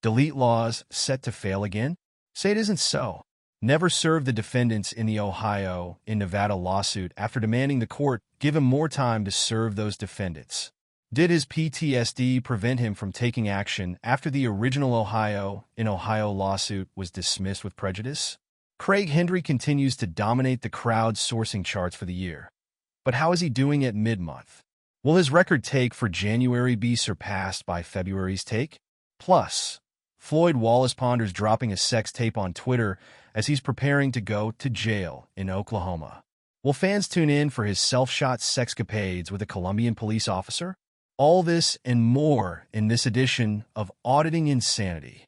Delete laws set to fail again? Say it isn't so. Never serve the defendants in the Ohio and Nevada lawsuit after demanding the court give him more time to serve those defendants. Did his PTSD prevent him from taking action after the original Ohio lawsuit was dismissed with prejudice? Craig Henry continues to dominate the crowd-sourcing charts for the year. But how is he doing at mid-month? Will his record take for January be surpassed by February's take? Plus, Floyd Wallace ponders dropping a sex tape on Twitter as he's preparing to go to jail in Oklahoma. Will fans tune in for his self-shot sexcapades with a Colombian police officer? All this and more in this edition of Auditing Insanity.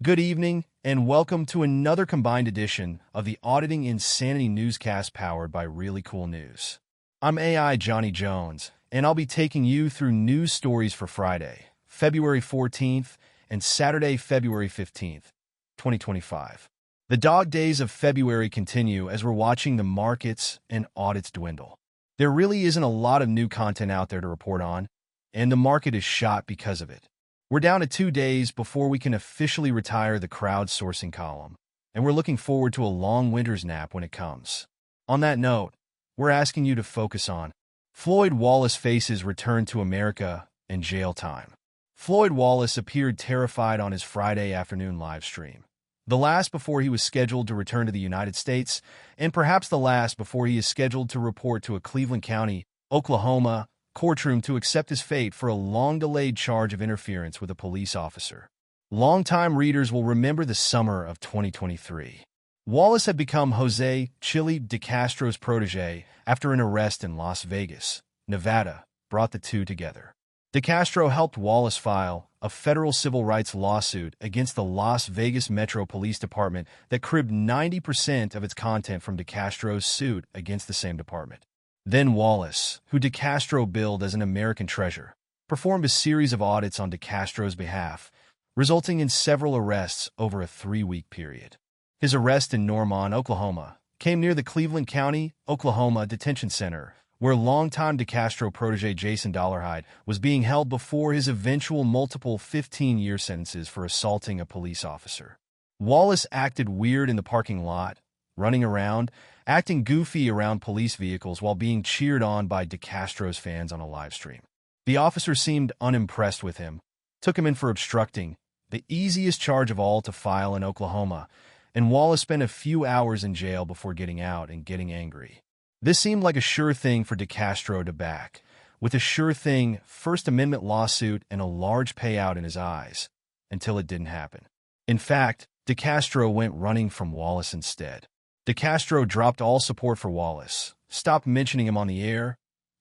Good evening, and welcome to another combined edition of the Auditing Insanity Newscast powered by ReallyCoolNews. I'm AI Johnny Jones, and I'll be taking you through news stories for Friday, February 14th, and Saturday, February 15th, 2025. The dog days of February continue as we're watching the markets and audits dwindle. There really isn't a lot of new content out there to report on, and the market is shot because of it. We're down to 2 days before we can officially retire the crowdsourcing column, and we're looking forward to a long winter's nap when it comes. On that note, we're asking you to focus on Floyd Wallace faces return to America and jail time. Floyd Wallace appeared terrified on his Friday afternoon live stream, the last before he was scheduled to return to the United States, and perhaps the last before he is scheduled to report to a Cleveland County, Oklahoma, courtroom to accept his fate for a long-delayed charge of interference with a police officer. Longtime readers will remember the summer of 2023. Wallace had become Jose "Chili" DeCastro's protege after an arrest in Las Vegas, Nevada, brought the two together. DeCastro helped Wallace file a federal civil rights lawsuit against the Las Vegas Metro Police Department that cribbed 90% of its content from DeCastro's suit against the same department. Then Wallace, who DeCastro billed as an American treasure, performed a series of audits on DeCastro's behalf, resulting in several arrests over a 3-week period. His arrest in Norman, Oklahoma, came near the Cleveland County, Oklahoma Detention Center, where longtime DeCastro protege Jason Dollarhide was being held before his eventual multiple 15-year sentences for assaulting a police officer. Wallace acted weird in the parking lot, running around, acting goofy around police vehicles while being cheered on by DeCastro's fans on a live stream. The officer seemed unimpressed with him, took him in for obstructing, the easiest charge of all to file in Oklahoma, and Wallace spent a few hours in jail before getting out and getting angry. This seemed like a sure thing for DeCastro to back, with a sure thing First Amendment lawsuit and a large payout in his eyes, until it didn't happen. In fact, DeCastro went running from Wallace instead. DeCastro dropped all support for Wallace, stopped mentioning him on the air,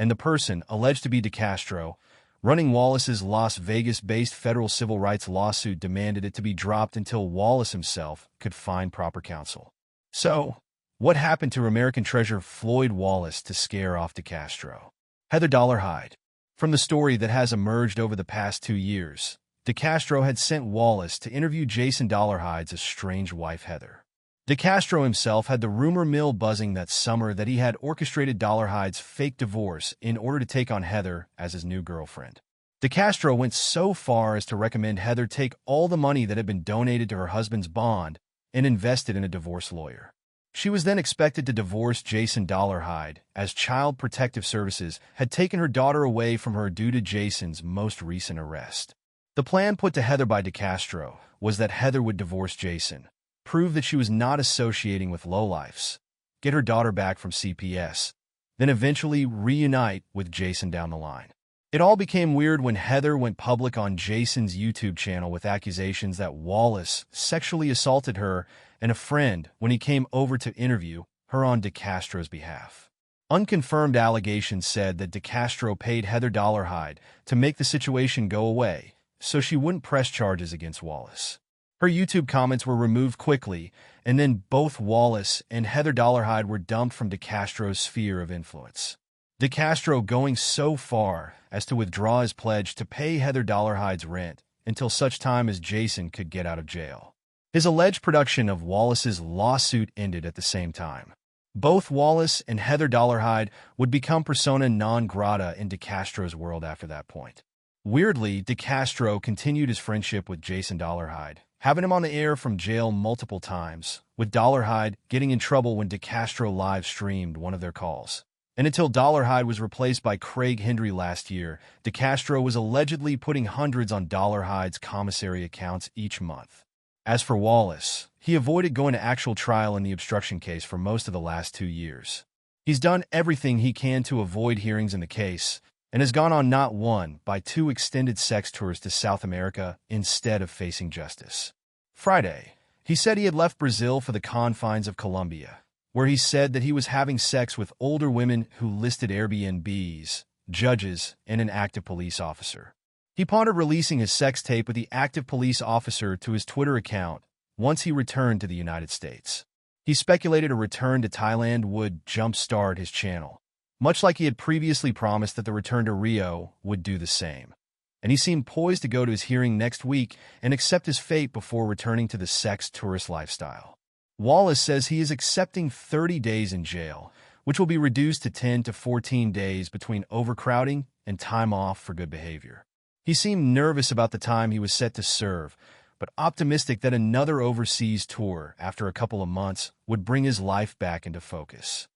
and the person, alleged to be DeCastro, running Wallace's Las Vegas-based federal civil rights lawsuit demanded it to be dropped until Wallace himself could find proper counsel. So, what happened to American treasure Floyd Wallace to scare off DeCastro? Heather Dollarhide. From the story that has emerged over the past 2 years, DeCastro had sent Wallace to interview Jason Dollarhide's estranged wife Heather. DeCastro himself had the rumor mill buzzing that summer that he had orchestrated Dollarhide's fake divorce in order to take on Heather as his new girlfriend. DeCastro went so far as to recommend Heather take all the money that had been donated to her husband's bond and invest it in a divorce lawyer. She was then expected to divorce Jason Dollarhide, as Child Protective Services had taken her daughter away from her due to Jason's most recent arrest. The plan put to Heather by DeCastro was that Heather would divorce Jason, prove that she was not associating with lowlifes, get her daughter back from CPS, then eventually reunite with Jason down the line. It all became weird when Heather went public on Jason's YouTube channel with accusations that Wallace sexually assaulted her and a friend when he came over to interview her on DeCastro's behalf. Unconfirmed allegations said that DeCastro paid Heather Dollarhide to make the situation go away so she wouldn't press charges against Wallace. Her YouTube comments were removed quickly, and then both Wallace and Heather Dollarhide were dumped from DeCastro's sphere of influence. DeCastro going so far as to withdraw his pledge to pay Heather Dollarhide's rent until such time as Jason could get out of jail. His alleged production of Wallace's lawsuit ended at the same time. Both Wallace and Heather Dollarhide would become persona non grata in DeCastro's world after that point. Weirdly, DeCastro continued his friendship with Jason Dollarhide, having him on the air from jail multiple times, with Dollarhide getting in trouble when DeCastro live-streamed one of their calls. And until Dollarhide was replaced by Craig Hendry last year, DeCastro was allegedly putting hundreds on Dollarhide's commissary accounts each month. As for Wallace, he avoided going to actual trial in the obstruction case for most of the last 2 years. He's done everything he can to avoid hearings in the case, and has gone on not one, but 2 extended sex tours to South America instead of facing justice. Friday, he said he had left Brazil for the confines of Colombia, where he said that he was having sex with older women who listed Airbnbs, judges, and an active police officer. He pondered releasing his sex tape with the active police officer to his Twitter account once he returned to the United States. He speculated a return to Thailand would jumpstart his channel, much like he had previously promised that the return to Rio would do the same. And he seemed poised to go to his hearing next week and accept his fate before returning to the sex tourist lifestyle. Wallace says he is accepting 30 days in jail, which will be reduced to 10 to 14 days between overcrowding and time off for good behavior. He seemed nervous about the time he was set to serve, but optimistic that another overseas tour after a couple of months would bring his life back into focus.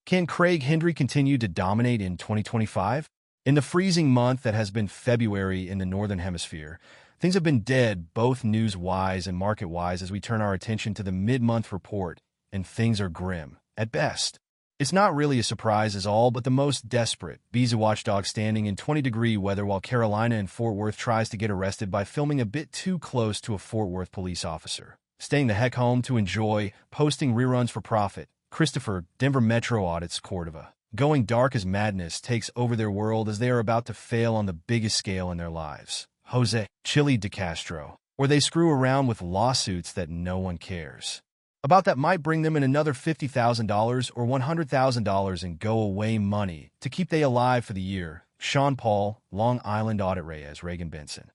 Can Craig Hendry continue to dominate in 2025? In the freezing month that has been February in the Northern Hemisphere, things have been dead both news-wise and market-wise as we turn our attention to the mid-month report, and things are grim, at best. It's not really a surprise as all but the most desperate visa watchdog standing in 20-degree weather while Carolina and Fort Worth tries to get arrested by filming a bit too close to a Fort Worth police officer. Staying the heck home to enjoy, posting reruns for profit. Christopher, Denver Metro audits Cordova. Going dark as madness takes over their world as they are about to fail on the biggest scale in their lives. Jose, Chili DeCastro. Or they screw around with lawsuits that no one cares about that might bring them in another $50,000 or $100,000 in go-away money to keep they alive for the year. Sean Paul, Long Island Audit Reyes, Reagan Benson.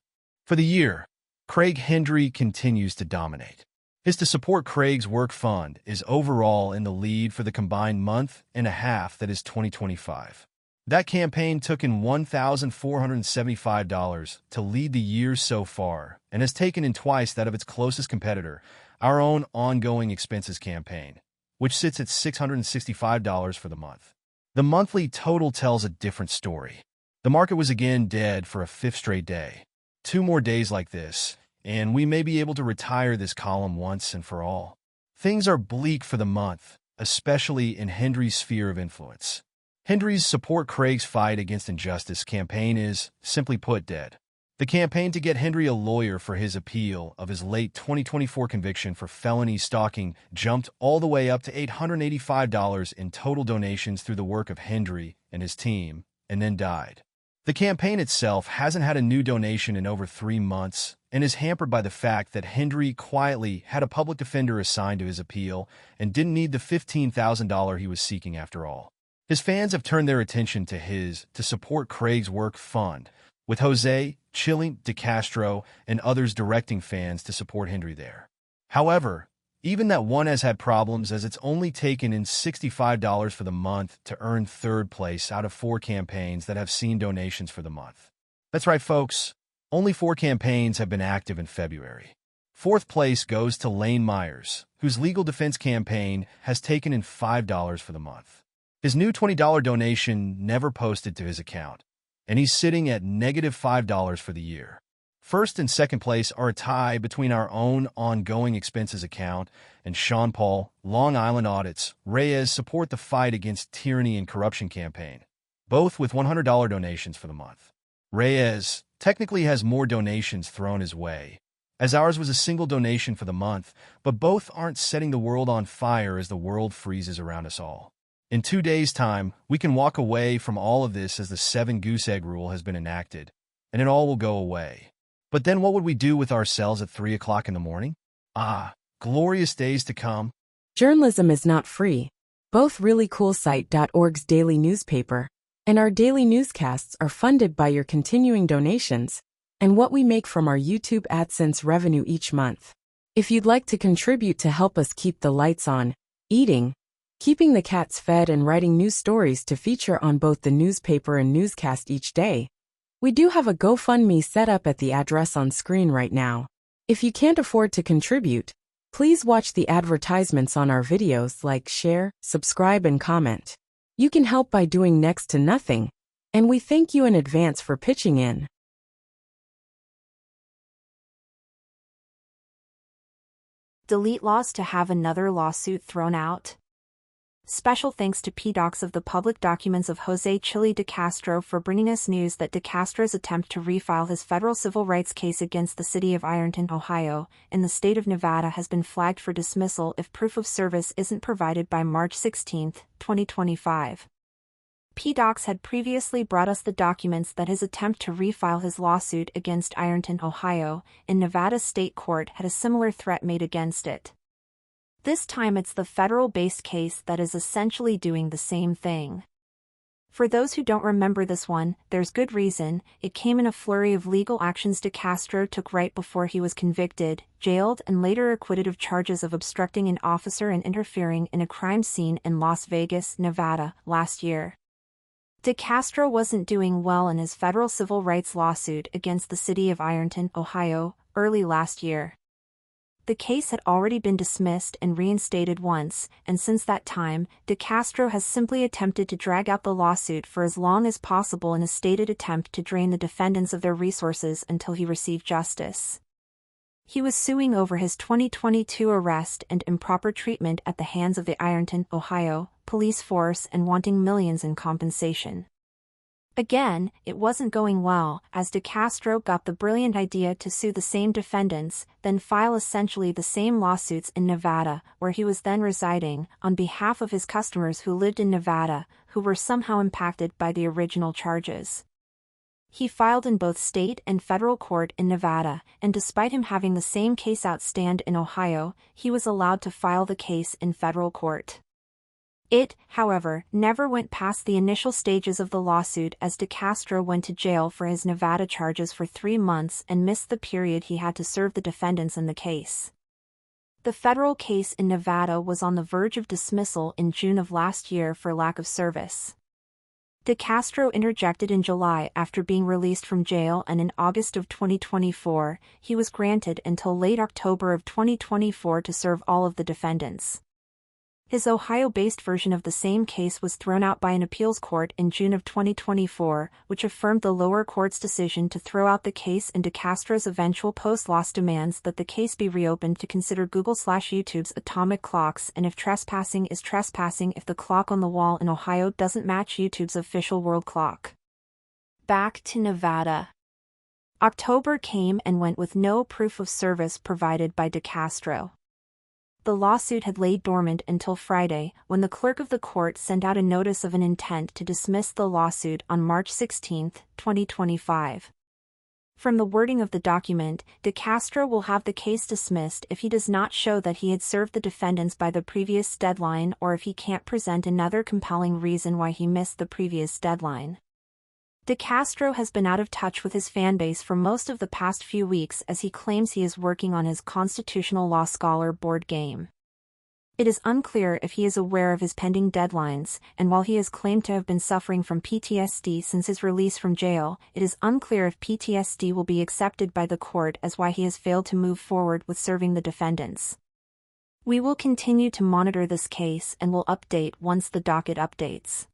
For the year, Craig Hendry continues to dominate. His To Support Craig's Work Fund is overall in the lead for the combined month and a half that is 2025. That campaign took in $1,475 to lead the year so far and has taken in twice that of its closest competitor, our own ongoing expenses campaign, which sits at $665 for the month. The monthly total tells a different story. The market was again dead for a 5th straight day. 2 more days like this, and we may be able to retire this column once and for all. Things are bleak for the month, especially in Hendry's sphere of influence. Hendry's Support Craig's Fight Against Injustice campaign is, simply put, dead. The campaign to get Hendry a lawyer for his appeal of his late 2024 conviction for felony stalking jumped all the way up to $885 in total donations through the work of Hendry and his team, and then died. The campaign itself hasn't had a new donation in over 3 months and is hampered by the fact that Hendry quietly had a public defender assigned to his appeal and didn't need the $15,000 he was seeking after all. His fans have turned their attention to his To Support Craig's Work Fund, with Jose, Chili DeCastro, and others directing fans to support Hendry there. However, even that one has had problems as it's only taken in $65 for the month to earn 3rd place out of 4 campaigns that have seen donations for the month. That's right, folks. Only 4 campaigns have been active in February. 4th place goes to Lane Myers, whose legal defense campaign has taken in $5 for the month. His new $20 donation never posted to his account, and he's sitting at -$5 for the year. First and second place are a tie between our own ongoing expenses account and Sean Paul, Long Island Audits, Reyes support the fight against tyranny and corruption campaign, both with $100 donations for the month. Reyes technically has more donations thrown his way, as ours was a single donation for the month, but both aren't setting the world on fire as the world freezes around us all. In 2 days' time, we can walk away from all of this as the 7 goose egg rule has been enacted, and it all will go away. But then what would we do with ourselves at 3 o'clock in the morning? Ah, glorious days to come. Journalism is not free. Both ReallyCoolSite.org's daily newspaper and our daily newscasts are funded by your continuing donations and what we make from our YouTube AdSense revenue each month. If you'd like to contribute to help us keep the lights on, eating, keeping the cats fed and writing news stories to feature on both the newspaper and newscast each day, we do have a GoFundMe set up at the address on screen right now. If you can't afford to contribute, please watch the advertisements on our videos, like, share, subscribe, and comment. You can help by doing next to nothing, and we thank you in advance for pitching in. Delete laws to have another lawsuit thrown out. Special thanks to PDocs of the public documents of Jose Chili de Castro for bringing us news that de Castro's attempt to refile his federal civil rights case against the city of Ironton, Ohio, in the state of Nevada has been flagged for dismissal if proof of service isn't provided by March 16, 2025. PDocs had previously brought us the documents that his attempt to refile his lawsuit against Ironton, Ohio, in Nevada state court had a similar threat made against it. This time it's the federal-based case that is essentially doing the same thing. For those who don't remember this one, there's good reason. It came in a flurry of legal actions de Castro took right before he was convicted, jailed, and later acquitted of charges of obstructing an officer and interfering in a crime scene in Las Vegas, Nevada, last year. De Castro wasn't doing well in his federal civil rights lawsuit against the city of Ironton, Ohio, early last year. The case had already been dismissed and reinstated once, and since that time, de Castro has simply attempted to drag out the lawsuit for as long as possible in a stated attempt to drain the defendants of their resources until he received justice. He was suing over his 2022 arrest and improper treatment at the hands of the Ironton, Ohio, police force and wanting millions in compensation. Again, it wasn't going well, as de Castro got the brilliant idea to sue the same defendants, then file essentially the same lawsuits in Nevada, where he was then residing, on behalf of his customers who lived in Nevada, who were somehow impacted by the original charges. He filed in both state and federal court in Nevada, and despite him having the same case outstand in Ohio, he was allowed to file the case in federal court. It, however, never went past the initial stages of the lawsuit as de Castro went to jail for his Nevada charges for 3 months and missed the period he had to serve the defendants in the case. The federal case in Nevada was on the verge of dismissal in June of last year for lack of service. De Castro interjected in July after being released from jail, and in August of 2024, he was granted until late October of 2024 to serve all of the defendants. His Ohio-based version of the same case was thrown out by an appeals court in June of 2024, which affirmed the lower court's decision to throw out the case, and de Castro's eventual post-loss demands that the case be reopened to consider Google/YouTube's atomic clocks, and if trespassing is trespassing if the clock on the wall in Ohio doesn't match YouTube's official world clock. Back to Nevada. October came and went with no proof of service provided by de Castro. The lawsuit had laid dormant until Friday, when the clerk of the court sent out a notice of an intent to dismiss the lawsuit on March 16, 2025. From the wording of the document, de Castro will have the case dismissed if he does not show that he had served the defendants by the previous deadline, or if he can't present another compelling reason why he missed the previous deadline. De Castro has been out of touch with his fanbase for most of the past few weeks, as he claims he is working on his Constitutional Law Scholar board game. It is unclear if he is aware of his pending deadlines, and while he has claimed to have been suffering from PTSD since his release from jail, it is unclear if PTSD will be accepted by the court as why he has failed to move forward with serving the defendants. We will continue to monitor this case and will update once the docket updates.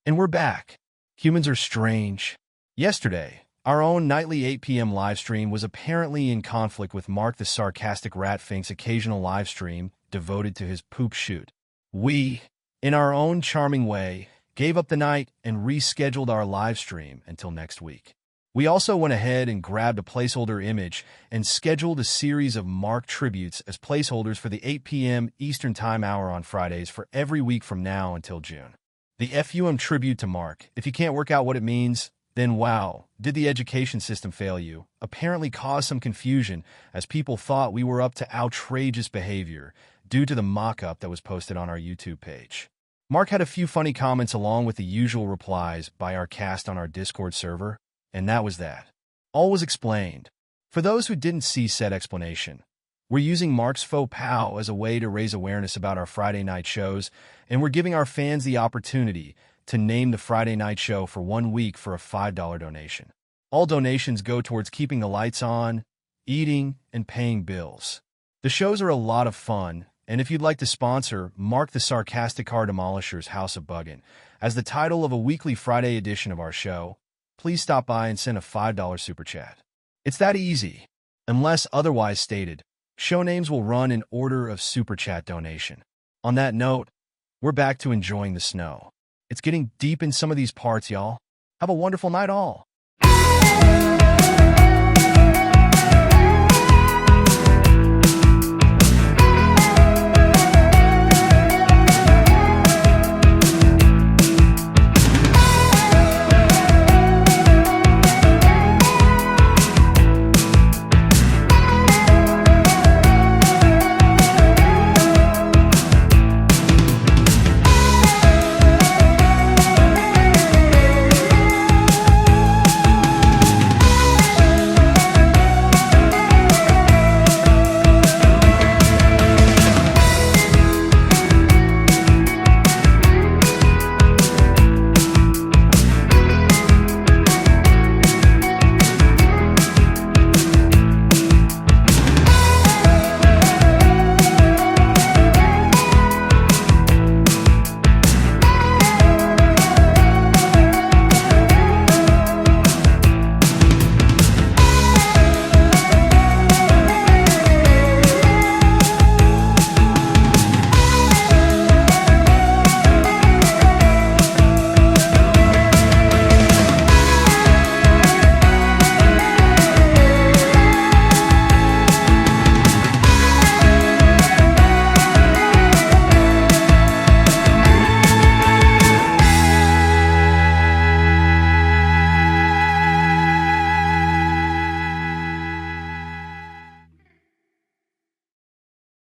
And we're back. Humans are strange. Yesterday, our own nightly 8 p.m. live stream was apparently in conflict with Mark the Sarcastic Rat Fink's occasional live stream devoted to his poop shoot. We, in our own charming way, gave up the night and rescheduled our live stream until next week. We also went ahead and grabbed a placeholder image and scheduled a series of Mark tributes as placeholders for the 8 p.m. Eastern Time hour on Fridays for every week from now until June. The FUM tribute to Mark, if you can't work out what it means, then wow, did the education system fail you? Apparently caused some confusion as people thought we were up to outrageous behavior due to the mock-up that was posted on our YouTube page. Mark had a few funny comments along with the usual replies by our cast on our Discord server, and that was that. All was explained. For those who didn't see said explanation, we're using Mark's faux pas as a way to raise awareness about our Friday night shows, and we're giving our fans the opportunity to name the Friday night show for 1 week for a $5 donation. All donations go towards keeping the lights on, eating, and paying bills. The shows are a lot of fun, and if you'd like to sponsor Mark the Sarcastic Car Demolisher's House of Buggin' as the title of a weekly Friday edition of our show, please stop by and send a $5 super chat. It's that easy. Unless otherwise stated, show names will run in order of super chat donation. On that note, we're back to enjoying the snow. It's getting deep in some of these parts, y'all. Have a wonderful night all.